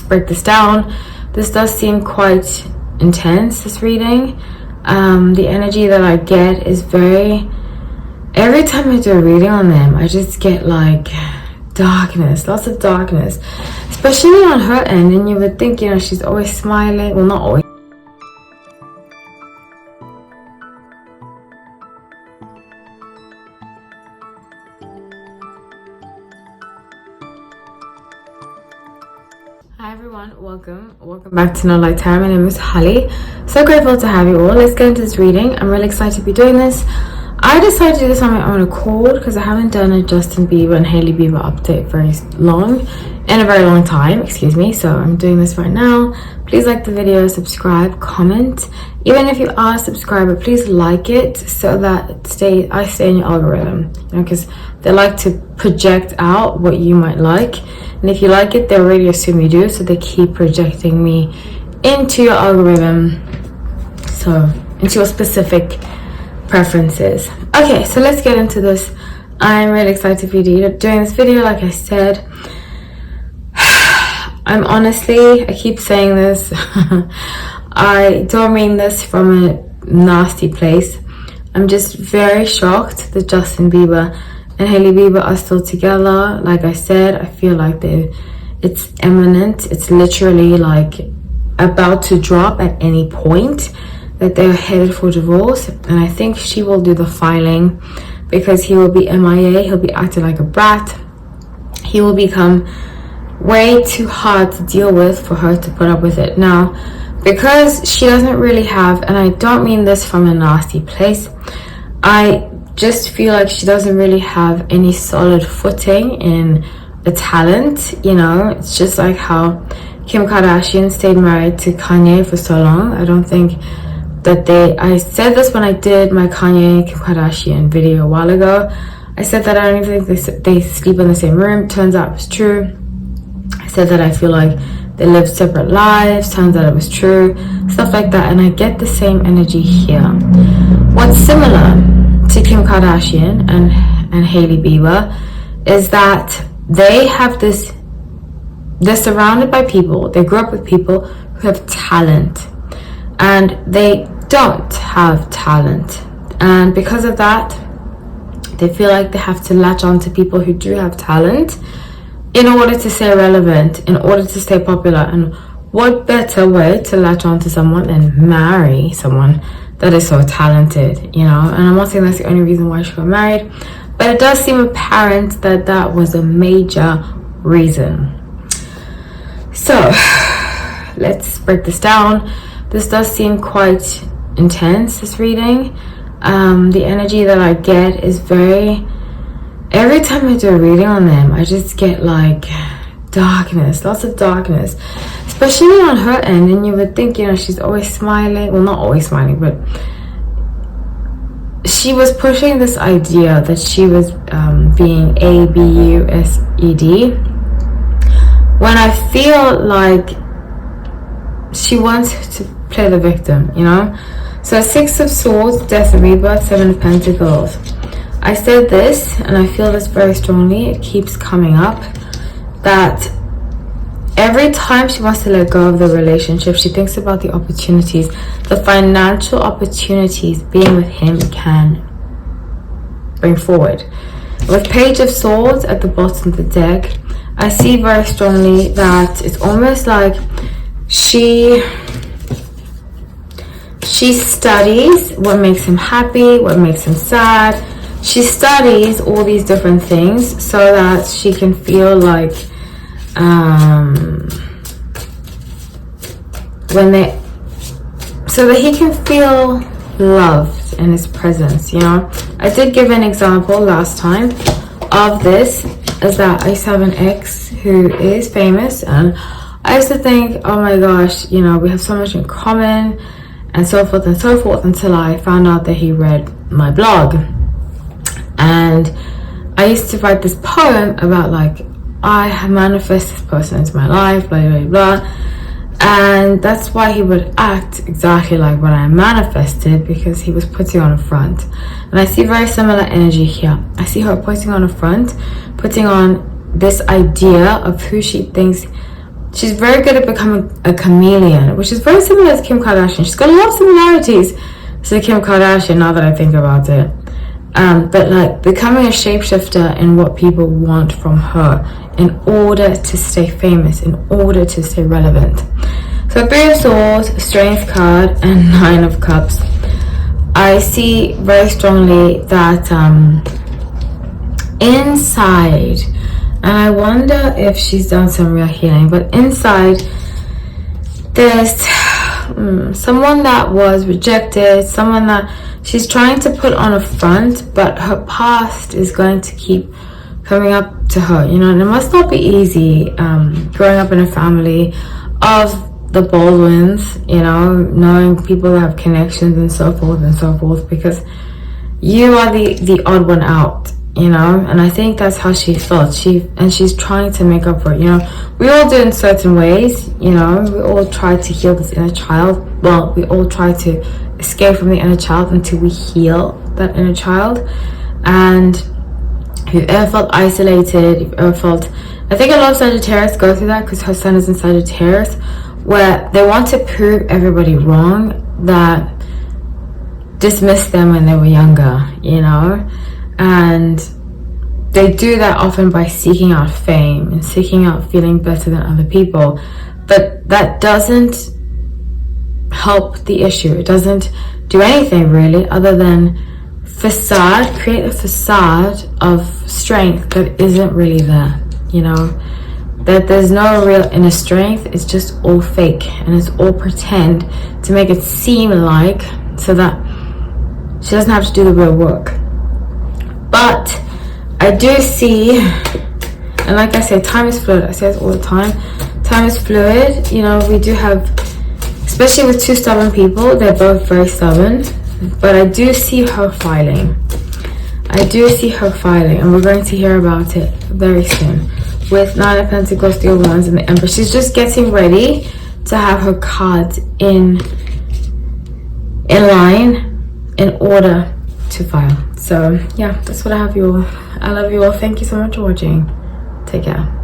break this down. This does seem quite intense, this reading. The energy that I get is every time I do a reading on them, I just get like darkness, lots of darkness, especially on her end. And you would think, you know, she's always smiling. Well, not always. Hi everyone, welcome back to No Light Tarot. My name is Hailey. So grateful to have you all. Let's get into this reading. I'm really excited to be doing this. I decided to do this on my own accord because I haven't done a Justin Bieber and Hailey Bieber update in a very long time, excuse me. So I'm doing this right now. Please like the video, subscribe, comment. Even if you are a subscriber, please like it so that I stay in your algorithm, you know, because they like to project out what you might like. And if you like it, they already assume you do, so they keep projecting me into your algorithm, so into your specific preferences. Okay, so let's get into this. I'm really excited to be doing this video. Like I said, I keep saying this, I don't mean this from a nasty place. I'm just very shocked that Justin Bieber and Hailey Bieber are still together. Like I said, I feel like it's imminent. It's literally like about to drop at any point, that they're headed for divorce. And I think she will do the filing because he will be MIA. He'll be acting like a brat. He will become way too hard to deal with for her to put up with it. Now, because she doesn't really have, and I don't mean this from a nasty place, I just feel like she doesn't really have any solid footing in the talent. You know, it's just like how Kim Kardashian stayed married to Kanye for so long. I don't think that I said this when I did my Kanye Kim Kardashian video a while ago. I said that I don't even think they sleep in the same room. Turns out it was true. I said that I feel like they live separate lives. Turns out it was true. Stuff like that. And I get the same energy here. What's similar to Kim Kardashian and Hailey Bieber is that they have this, they're surrounded by people, they grew up with people who have talent, and they don't have talent. And because of that, they feel like they have to latch on to people who do have talent in order to stay relevant, in order to stay popular. And what better way to latch on to someone than marry someone that is so talented, you know? And I'm not saying that's the only reason why she got married, but it does seem apparent that that was a major reason. So let's break this down. This does seem quite intense, this reading. The energy that I get is every time I do a reading on them, I just get like darkness, lots of darkness, especially on her end. And you would think, you know, she's always smiling. Well, not always smiling, but she was pushing this idea that she was being abused, when I feel like she wants to play the victim, you know? So 6 of Swords, Death and Rebirth, 7 of Pentacles. I said this, and I feel this very strongly. It keeps coming up that every time she wants to let go of the relationship, she thinks about the opportunities, the financial opportunities being with him can bring forward. With Page of Swords at the bottom of the deck, I see very strongly that it's almost like she studies what makes him happy, what makes him sad. She studies all these different things so that she can feel like so that he can feel loved in his presence, you know? I did give an example last time of this, is that I used to have an ex who is famous, and I used to think, oh my gosh, you know, we have so much in common and so forth, until I found out that he read my blog. And I used to write this poem about like, I have manifested this person into my life, blah blah blah, and that's why he would act exactly like what I manifested, because he was putting on a front. And I see very similar energy here. I see her putting on a front, putting on this idea of who she thinks she's very good at becoming a chameleon, which is very similar to Kim Kardashian. She's got a lot of similarities to Kim Kardashian, now that I think about it. But like becoming a shapeshifter in what people want from her in order to stay famous, in order to stay relevant. So Three of Swords, Strength card, and Nine of Cups. I see very strongly that inside, and I wonder if she's done some real healing, but inside there's someone that was rejected, someone that she's trying to put on a front, but her past is going to keep coming up to her, you know. And it must not be easy growing up in a family of the Baldwins, you know, knowing people that have connections and so forth, because you are the odd one out, you know. And I think that's how she felt. She's trying to make up for it, you know. We all do in certain ways, you know. We all try to heal this inner child. Well, we all try to escape from the inner child until we heal that inner child. And if you've ever felt isolated, you've ever felt, I think a lot of Sagittarius go through that because her sun is in Sagittarius, where they want to prove everybody wrong that dismissed them when they were younger, you know. And they do that often by seeking out fame and seeking out feeling better than other people, but that doesn't help the issue. It doesn't do anything really other than create a facade of strength that isn't really there, you know. That there's no real inner strength. It's just all fake, and it's all pretend to make it seem like, so that she doesn't have to do the real work. But I do see, and like I say, time is fluid. I say this all the time. Time is fluid. You know, we do have, especially with two stubborn people, they're both very stubborn. But I do see her filing. I do see her filing, and we're going to hear about it very soon. With Nine of Pentacles, the Wands, and the Empress. She's just getting ready to have her cards in line in order to file. So yeah, that's what I have you all. I love you all. Thank you so much for watching. Take care.